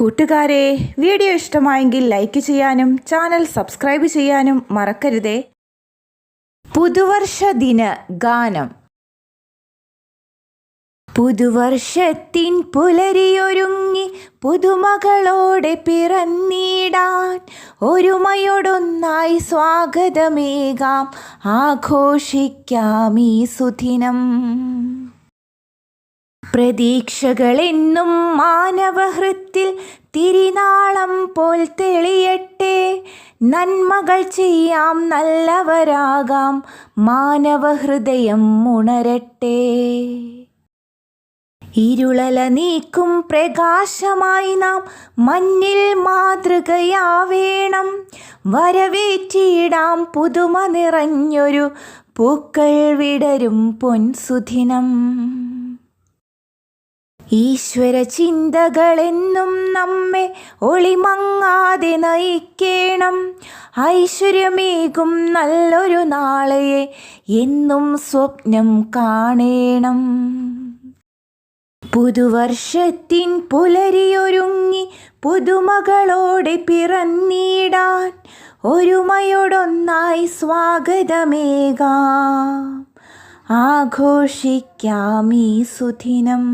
കൂട്ടുകാരെ, വീഡിയോ ഇഷ്ടമായെങ്കിൽ ലൈക്ക് ചെയ്യാനും ചാനൽ സബ്സ്ക്രൈബ് ചെയ്യാനും മറക്കരുതേ. പുതുവർഷ ദിന ഗാനം. പുതുവർഷത്തിൻ പുലരിയൊരുങ്ങി പുതുമകളോടെ പിറന്നിടാൻ ഒരുമയോടൊന്നായി സ്വാഗതമേകാം, ആഘോഷിക്കാം ഈ സുദിനം. പ്രതീക്ഷകളെന്നും മാനവഹൃത്തിൽ തിരിനാളം പോൽ തെളിയട്ടെ. നന്മകൾ ചെയ്യാം, നല്ലവരാകാം, മാനവഹൃദയം ഉണരട്ടെ. ഇരുളല നീക്കും പ്രകാശമായി നാം മഞ്ഞിൽ മാതൃകയാവേണം. വരവേറ്റിടാം പുതുമ നിറഞ്ഞൊരു പൂക്കൾ വിടരും പൊൻസുദിനം. ഈശ്വര ചിന്തകളെന്നും നമ്മെ ഒളിമങ്ങാതെ നയിക്കണം. ഐശ്വര്യമേകും നല്ലൊരു നാളെയെ എന്നും സ്വപ്നം കാണേണം. പുതുവർഷത്തിൻ പുലരിയൊരുങ്ങി പുതുമകളോടെ പിറന്നിടാൻ ഒരുമയോടൊന്നായി സ്വാഗതമേകാം, ആഘോഷിക്കാം ഈ സുദിനം.